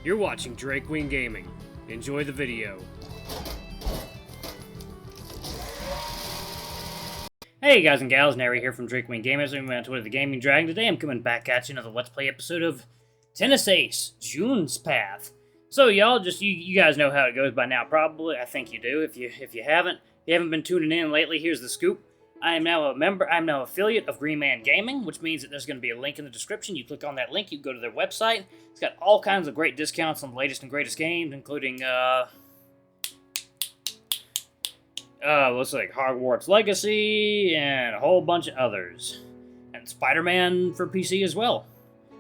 You're watching Drake Wing Gaming. Enjoy the video. Hey guys and gals, Nary here from Drake Wing Gaming. I'm on Twitter the Gaming Dragon. Today I'm coming back at you another Let's Play episode of Tennis Ace, June's Path. So y'all, just you guys know how it goes by now, probably. I think you do. If you haven't been tuning in lately, here's the scoop. I am now I'm now affiliate of Green Man Gaming, which means that there's going to be a link in the description. You click on that link, you go to their website. It's got all kinds of great discounts on the latest and greatest games, including looks like Hogwarts Legacy and a whole bunch of others, and Spider-Man for PC as well,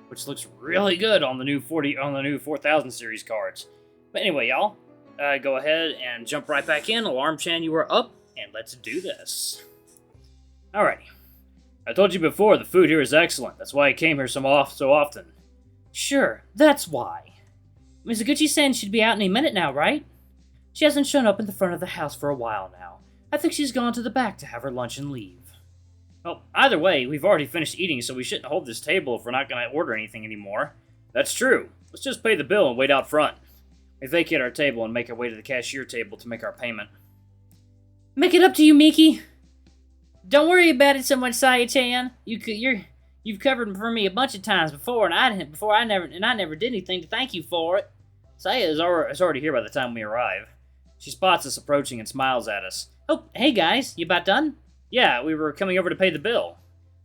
which looks really good on the new 4000 series cards. But anyway, y'all, go ahead and jump right back in. Alarm Chan, you are up, and let's do this. Alrighty. I told you before, the food here is excellent. That's why I came here so often. Sure, that's why. Mizuguchi-san should be out any minute now, right? She hasn't shown up in the front of the house for a while now. I think she's gone to the back to have her lunch and leave. Well, either way, we've already finished eating, so we shouldn't hold this table if we're not going to order anything anymore. That's true. Let's just pay the bill and wait out front. We vacate our table and make our way to the cashier table to make our payment. Make it up to you, Miki. Don't worry about it so much, Saya-chan. You've covered for me a bunch of times before, and I never did anything to thank you for it. Saya is already here by the time we arrive. She spots us approaching and smiles at us. Oh, hey guys, you about done? Yeah, we were coming over to pay the bill.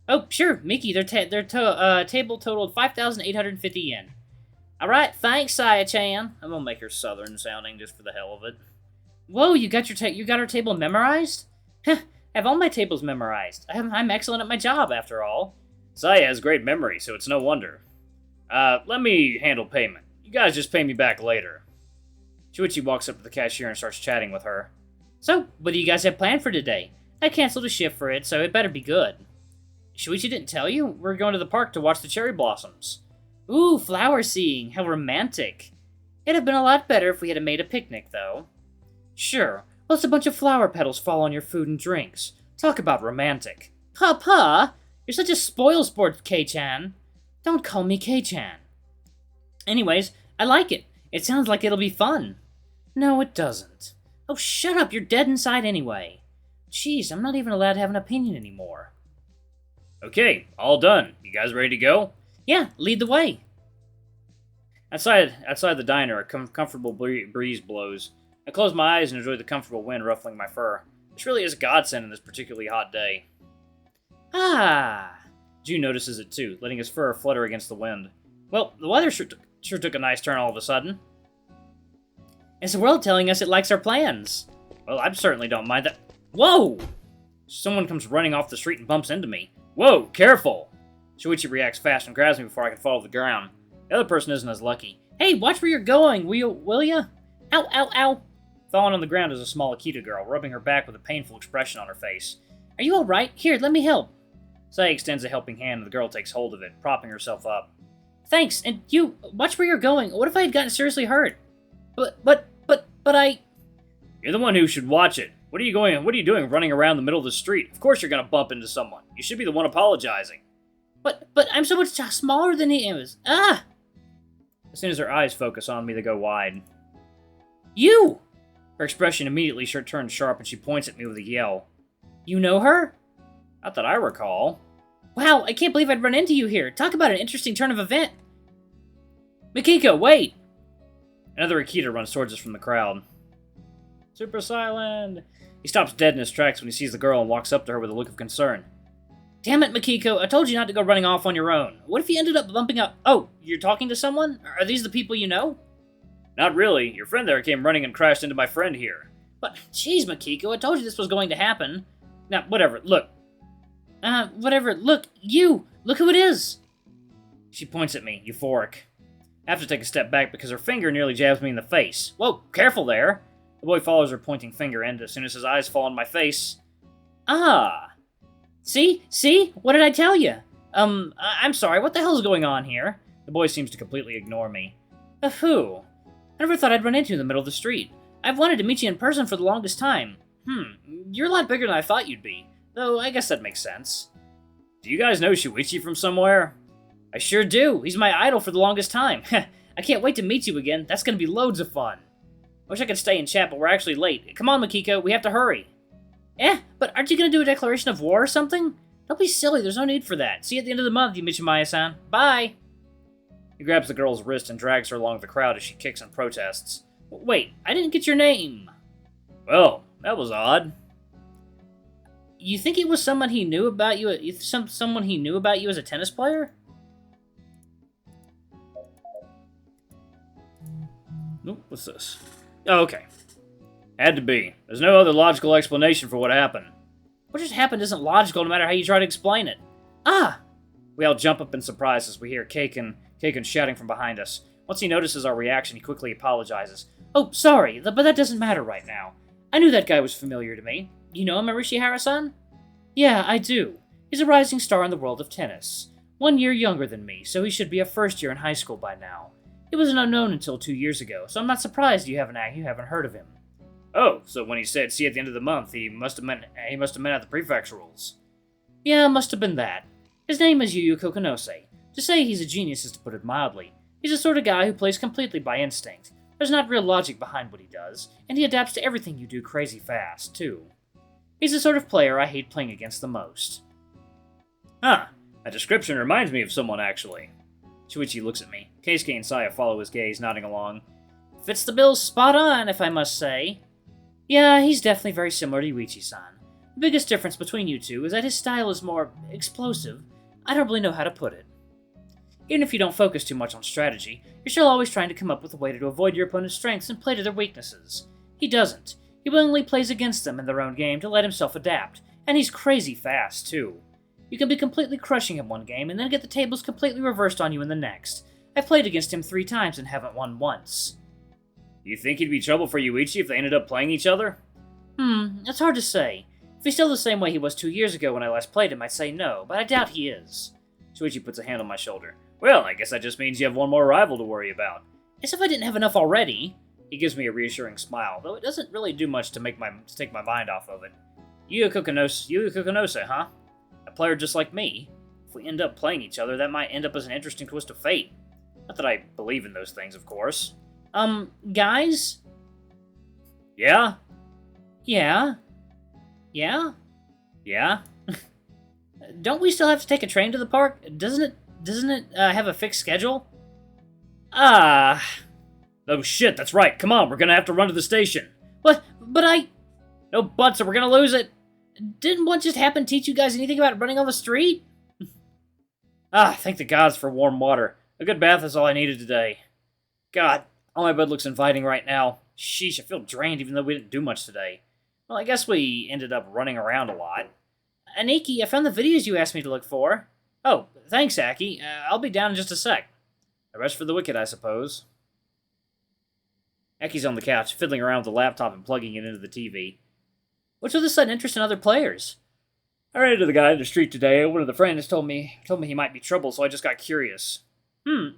Oh, sure, Miki, their table totaled 5,850 yen. Alright, thanks, Saya-chan. I'm gonna make her southern sounding just for the hell of it. Whoa, you got our table memorized? Heh. I have all my tables memorized. I'm excellent at my job, after all. Saya has great memory, so it's no wonder. Let me handle payment. You guys just pay me back later. Shuichi walks up to the cashier and starts chatting with her. So, what do you guys have planned for today? I canceled a shift for it, so it better be good. Shuichi didn't tell you? We're going to the park to watch the cherry blossoms. Ooh, flower seeing. How romantic. It'd have been a lot better if we had made a picnic, though. Sure. Plus a bunch of flower petals fall on your food and drinks. Talk about romantic. Papa! You're such a spoilsport, Kei-chan. Don't call me Kei-chan. Anyways, I like it. It sounds like it'll be fun. No, it doesn't. Oh, shut up. You're dead inside anyway. Jeez, I'm not even allowed to have an opinion anymore. Okay, all done. You guys ready to go? Yeah, lead the way. Outside the diner, a comfortable breeze blows. I close my eyes and enjoy the comfortable wind ruffling my fur. This really is a godsend in this particularly hot day. Ah! June notices it too, letting his fur flutter against the wind. Well, the weather sure took a nice turn all of a sudden. It's the world telling us it likes our plans. Well, I certainly don't mind that. Whoa! Someone comes running off the street and bumps into me. Whoa, careful! Shuichi reacts fast and grabs me before I can fall to the ground. The other person isn't as lucky. Hey, watch where you're going, will ya? Ow, ow, ow! Falling on the ground is a small Akita girl, rubbing her back with a painful expression on her face. Are you alright? Here, let me help. Saya extends a helping hand and the girl takes hold of it, propping herself up. Thanks, and you, watch where you're going. What if I had gotten seriously hurt? But I... You're the one who should watch it. What are you doing running around the middle of the street? Of course you're gonna bump into someone. You should be the one apologizing. But I'm so much smaller than he is. Ah! As soon as her eyes focus on me, they go wide. You! Her expression immediately turns sharp and she points at me with a yell. You know her? Not that I recall. Wow, I can't believe I'd run into you here. Talk about an interesting turn of event. Mikiko, wait! Another Akita runs towards us from the crowd. Super silent. He stops dead in his tracks when he sees the girl and walks up to her with a look of concern. Damn it, Mikiko, I told you not to go running off on your own. What if you ended up bumping up... Oh, you're talking to someone? Are these the people you know? Not really. Your friend there came running and crashed into my friend here. But, jeez, Mikiko, I told you this was going to happen. Now, whatever, look. Look, you! Look who it is! She points at me, euphoric. I have to take a step back because her finger nearly jabs me in the face. Whoa, careful there! The boy follows her pointing finger, and as soon as his eyes fall on my face... Ah! See? What did I tell you? I'm sorry, what the hell's going on here? The boy seems to completely ignore me. Who? I never thought I'd run into you in the middle of the street. I've wanted to meet you in person for the longest time. You're a lot bigger than I thought you'd be. Though, I guess that makes sense. Do you guys know Shuichi from somewhere? I sure do. He's my idol for the longest time. I can't wait to meet you again. That's gonna be loads of fun. I wish I could stay and chat, but we're actually late. Come on, Makiko, we have to hurry. But aren't you gonna do a declaration of war or something? Don't be silly, there's no need for that. See you at the end of the month, Yumichimaya-san. Bye! He grabs the girl's wrist and drags her along the crowd as she kicks and protests. Wait, I didn't get your name. Well, that was odd. You think it was someone he knew about you? Someone he knew about you as a tennis player? Nope, what's this? Oh, okay. Had to be. There's no other logical explanation for what happened. What just happened isn't logical no matter how you try to explain it. Ah! We all jump up in surprise as we hear Kaiken shouting from behind us. Once he notices our reaction, he quickly apologizes. Oh, sorry, but that doesn't matter right now. I knew that guy was familiar to me. You know him, Arishihara-san? Yeah, I do. He's a rising star in the world of tennis. 1 year younger than me, so he should be a first year in high school by now. He was an unknown until 2 years ago, so I'm not surprised you haven't heard of him. Oh, so when he said see you at the end of the month, he must have meant at the prefecturals. Yeah, must have been that. His name is Yu Kokonose. To say he's a genius is to put it mildly. He's the sort of guy who plays completely by instinct. There's not real logic behind what he does, and he adapts to everything you do crazy fast, too. He's the sort of player I hate playing against the most. Huh, that description reminds me of someone, actually. Shuichi looks at me. Keisuke and Saya follow his gaze, nodding along. Fits the bill spot on, if I must say. Yeah, he's definitely very similar to Yuichi-san. The biggest difference between you two is that his style is more explosive. I don't really know how to put it. Even if you don't focus too much on strategy, you're still always trying to come up with a way to avoid your opponent's strengths and play to their weaknesses. He doesn't. He willingly plays against them in their own game to let himself adapt, and he's crazy fast, too. You can be completely crushing him one game and then get the tables completely reversed on you in the next. I've played against him 3 times and haven't won once. You think he'd be trouble for Yuichi if they ended up playing each other? It's hard to say. If he's still the same way he was 2 years ago when I last played him, I'd say no, but I doubt he is. Shuichi puts a hand on my shoulder. Well, I guess that just means you have one more rival to worry about. As if I didn't have enough already. He gives me a reassuring smile, though it doesn't really do much to take my mind off of it. Yu Kokonose, huh? A player just like me. If we end up playing each other, that might end up as an interesting twist of fate. Not that I believe in those things, of course. Guys? Yeah? Yeah? Yeah? Yeah? Don't we still have to take a train to the park? Doesn't it have a fixed schedule? Ah. Oh shit, that's right. Come on, we're gonna have to run to the station. But No buts or we're gonna lose it. Didn't what just happened teach you guys anything about running on the street? Thank the gods for warm water. A good bath is all I needed today. God, all my bed looks inviting right now. Sheesh, I feel drained even though we didn't do much today. Well, I guess we ended up running around a lot. Aniki, I found the videos you asked me to look for. Oh, thanks, Aki. I'll be down in just a sec. A rest for the wicked, I suppose. Aki's on the couch, fiddling around with the laptop and plugging it into the TV. What's with the sudden interest in other players? I ran into the guy in the street today. One of the friends told me he might be trouble, so I just got curious.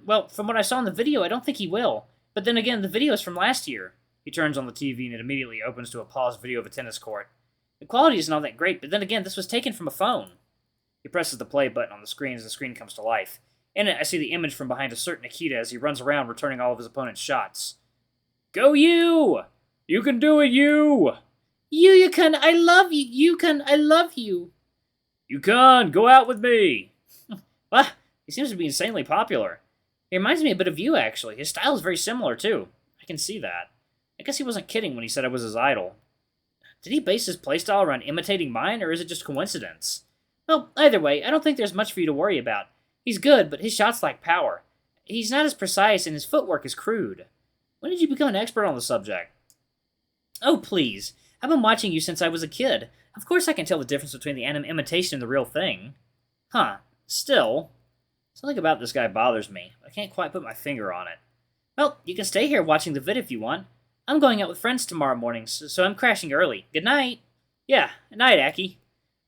Well, from what I saw in the video, I don't think he will. But then again, the video is from last year. He turns on the TV and it immediately opens to a paused video of a tennis court. The quality isn't all that great, but then again, this was taken from a phone. He presses the play button on the screen as the screen comes to life. In it, I see the image from behind a certain Akita as he runs around returning all of his opponent's shots. Go you! You can do it, you! Yukon, I love you! Yukon, I love you! Yukon, go out with me! What? He seems to be insanely popular. He reminds me a bit of you, actually. His style is very similar, too. I can see that. I guess he wasn't kidding when he said I was his idol. Did he base his playstyle around imitating mine, or is it just coincidence? Well, either way, I don't think there's much for you to worry about. He's good, but his shots lack power. He's not as precise, and his footwork is crude. When did you become an expert on the subject? Oh, please. I've been watching you since I was a kid. Of course I can tell the difference between the anime imitation and the real thing. Huh. Still, something about this guy bothers me. I can't quite put my finger on it. Well, you can stay here watching the vid if you want. I'm going out with friends tomorrow morning, so I'm crashing early. Good night. Yeah, good night, Aki.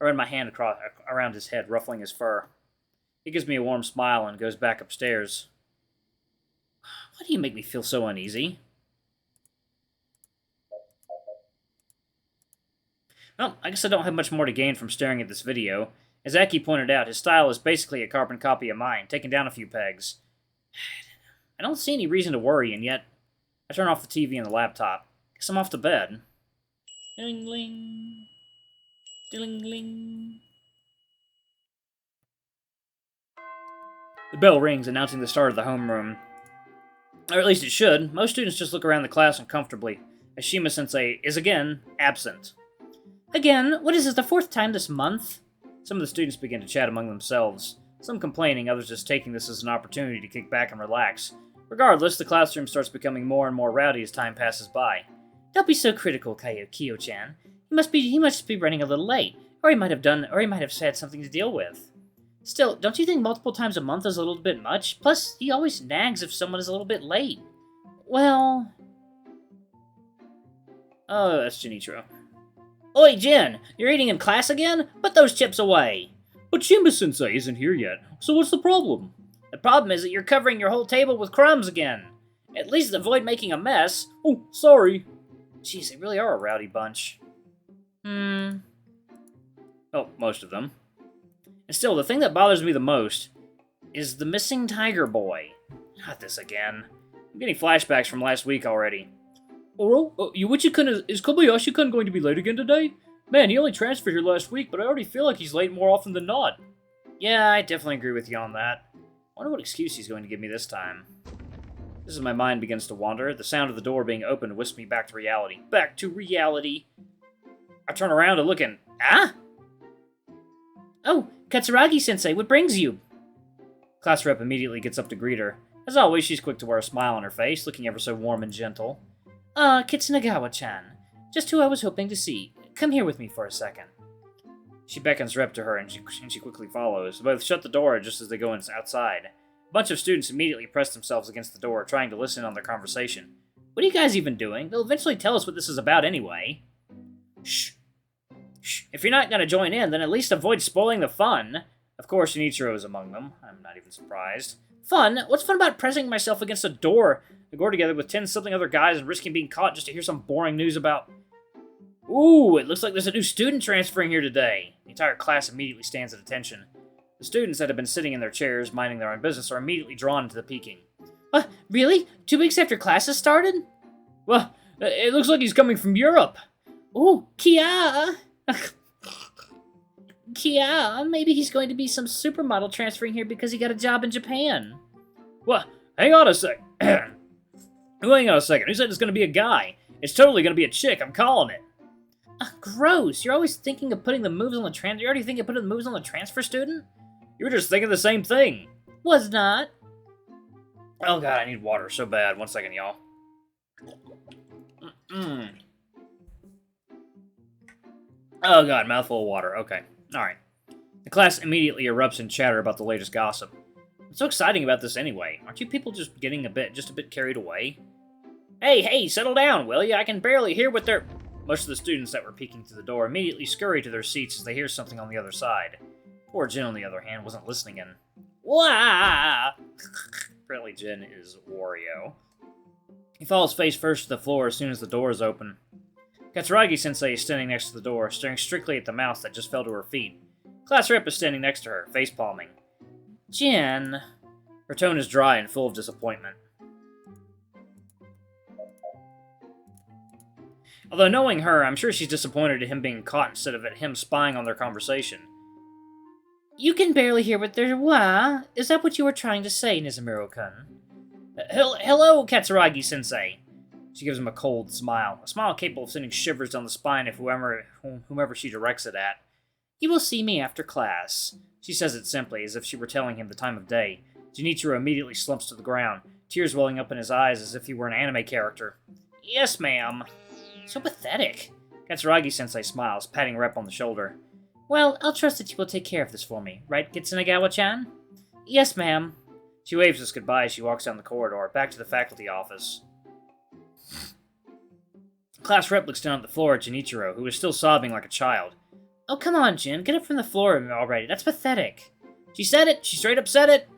I run my hand around his head, ruffling his fur. He gives me a warm smile and goes back upstairs. Why do you make me feel so uneasy? Well, I guess I don't have much more to gain from staring at this video. As Aki pointed out, his style is basically a carbon copy of mine, taken down a few pegs. I don't see any reason to worry, and yet I turn off the TV and the laptop. Guess I'm off to bed. Ding-ling. Ding-ling. The bell rings, announcing the start of the homeroom. Or at least it should. Most students just look around the class uncomfortably, as Shima-sensei is again absent. Again? What is this, the fourth time this month? Some of the students begin to chat among themselves, some complaining, others just taking this as an opportunity to kick back and relax. Regardless, the classroom starts becoming more and more rowdy as time passes by. Don't be so critical, Kyo-chan. He must be running a little late, or he might have had something to deal with. Still, don't you think multiple times a month is a little bit much? Plus, he always nags if someone is a little bit late. Well... Oh, that's Genichiro. Oi, Jin! You're eating in class again? Put those chips away! But Shima-sensei isn't here yet, so what's the problem? The problem is that you're covering your whole table with crumbs again. At least avoid making a mess. Oh, sorry. Jeez, they really are a rowdy bunch. Oh, most of them. And still, the thing that bothers me the most is the missing tiger boy. Not this again. I'm getting flashbacks from last week already. Oro, is Kobayashi-kun going to be late again today? Man, he only transferred here last week, but I already feel like he's late more often than not. Yeah, I definitely agree with you on that. I wonder what excuse he's going to give me this time. Just as my mind begins to wander, the sound of the door being opened whisks me back to reality. Back to reality! I turn around and look and... Ah? Oh, Katsuragi-sensei, what brings you? Class rep immediately gets up to greet her. As always, she's quick to wear a smile on her face, looking ever so warm and gentle. Kitsunagawa-chan. Just who I was hoping to see. Come here with me for a second. She beckons Rep to her, and she quickly follows. They both shut the door just as they go outside. A bunch of students immediately press themselves against the door, trying to listen on their conversation. What are you guys even doing? They'll eventually tell us what this is about anyway. Shh. Shh. If you're not going to join in, then at least avoid spoiling the fun. Of course, Shinichiro is among them. I'm not even surprised. Fun? What's fun about pressing myself against a door to go together with 10-something other guys and risking being caught just to hear some boring news about... Ooh, it looks like there's a new student transferring here today. The entire class immediately stands at attention. The students that have been sitting in their chairs, minding their own business, are immediately drawn into the peeking. Really? 2 weeks after classes started? Well, it looks like he's coming from Europe. Ooh, Kia! Kia, maybe he's going to be some supermodel transferring here because he got a job in Japan. Well, hang on a sec. Hang on a second. Who said it's going to be a guy? It's totally going to be a chick. I'm calling it. Gross. You're always thinking of putting the moves on the transfer. You already thinking of putting the moves on the transfer student? You were just thinking the same thing. Was not. Oh god, I need water so bad. 1 second, y'all. Oh god, mouthful of water. Okay. Alright. The class immediately erupts in chatter about the latest gossip. What's so exciting about this anyway? Aren't you people just getting a bit carried away? Hey, settle down, will ya? I can barely hear what they're... Most of the students that were peeking through the door immediately scurry to their seats as they hear something on the other side. Poor Jin, on the other hand, wasn't listening in. Wah! Apparently Jin is Wario. He falls face first to the floor as soon as the door is open. Katsuragi-sensei is standing next to the door, staring strictly at the mouse that just fell to her feet. Class rep is standing next to her, face-palming. Jin... Her tone is dry and full of disappointment. Although knowing her, I'm sure she's disappointed at him being caught instead of at him spying on their conversation. You can barely hear what they're... What? Is that what you were trying to say, Nizumuro-kun? Hello, Katsuragi-sensei. She gives him a cold smile, a smile capable of sending shivers down the spine of whomever she directs it at. You will see me after class. She says it simply, as if she were telling him the time of day. Junichiro immediately slumps to the ground, tears welling up in his eyes as if he were an anime character. Yes, ma'am. So pathetic. Katsuragi-sensei smiles, patting Rep on the shoulder. Well, I'll trust that you will take care of this for me, right, Kitsunagawa-chan? Yes, ma'am. She waves us goodbye as she walks down the corridor, back to the faculty office. Class rep looks down at the floor at Junichiro, who is still sobbing like a child. Oh, come on, Jin. Get up from the floor already. That's pathetic. She said it. She straight up said it.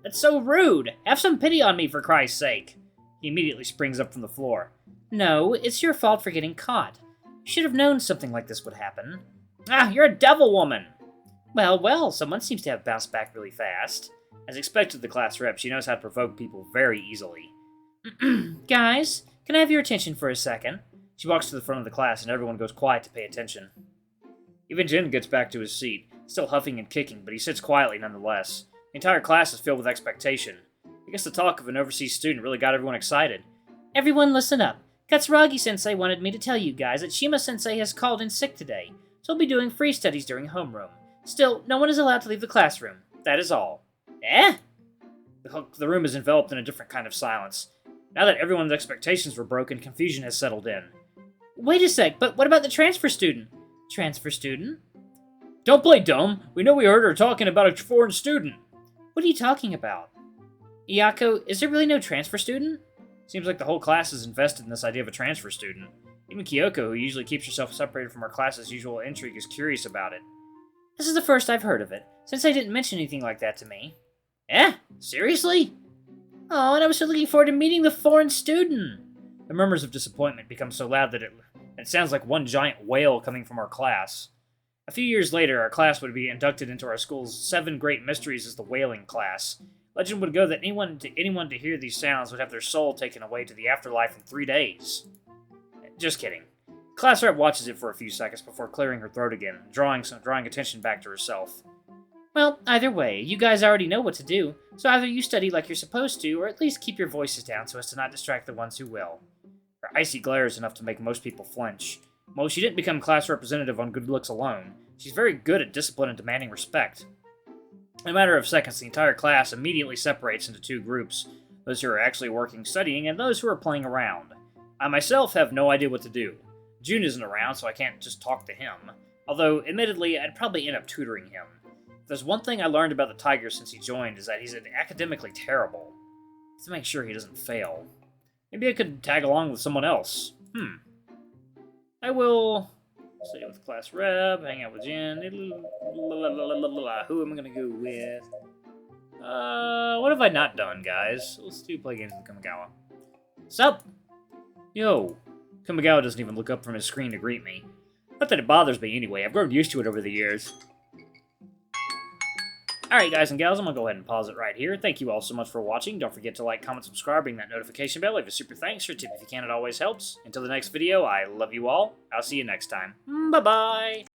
That's so rude. Have some pity on me, for Christ's sake. He immediately springs up from the floor. No, it's your fault for getting caught. You should have known something like this would happen. Ah, you're a devil woman. Well, someone seems to have bounced back really fast. As expected, the class rep, she knows how to provoke people very easily. Guys, can I have your attention for a second? She walks to the front of the class and everyone goes quiet to pay attention. Even Jin gets back to his seat, still huffing and kicking, but he sits quietly nonetheless. The entire class is filled with expectation. I guess the talk of an overseas student really got everyone excited. Everyone listen up. Katsuragi-sensei wanted me to tell you guys that Shima-sensei has called in sick today, so he'll be doing free studies during homeroom. Still, no one is allowed to leave the classroom. That is all. Eh? The room is enveloped in a different kind of silence. Now that everyone's expectations were broken, confusion has settled in. Wait a sec, but what about the transfer student? Transfer student? Don't play dumb. We know we heard her talking about a foreign student. What are you talking about? Iyako, is there really no transfer student? Seems like the whole class is invested in this idea of a transfer student. Even Kyoko, who usually keeps herself separated from her class's usual intrigue, is curious about it. This is the first I've heard of it, since they didn't mention anything like that to me. Eh? Seriously? Oh, and I was so looking forward to meeting the foreign student. The murmurs of disappointment become so loud that it sounds like one giant wail coming from our class. A few years later, our class would be inducted into our school's 7 great mysteries as the wailing class. Legend would go that anyone to hear these sounds would have their soul taken away to the afterlife in 3 days. Just kidding. Class rep watches it for a few seconds before clearing her throat again, drawing attention back to herself. Well, either way, you guys already know what to do, so either you study like you're supposed to, or at least keep your voices down so as to not distract the ones who will. Her icy glare is enough to make most people flinch. Well, she didn't become class representative on good looks alone. She's very good at discipline and demanding respect. In a matter of seconds, the entire class immediately separates into 2 groups, those who are actually working, studying, and those who are playing around. I myself have no idea what to do. June isn't around, so I can't just talk to him, although, admittedly, I'd probably end up tutoring him. If there's one thing I learned about the Tiger since he joined, is that he's academically terrible. To make sure he doesn't fail. Maybe I could tag along with someone else. I will stay with class rep, hang out with Jen. Who am I gonna go with? What have I not done, guys? Let's do play games with Kamigawa. Sup? Yo. Kamigawa doesn't even look up from his screen to greet me. Not that it bothers me anyway, I've grown used to it over the years. Alright guys and gals, I'm going to go ahead and pause it right here. Thank you all so much for watching. Don't forget to like, comment, subscribe, ring that notification bell. Leave a super thanks or tip if you can, it always helps. Until the next video, I love you all. I'll see you next time. Bye-bye!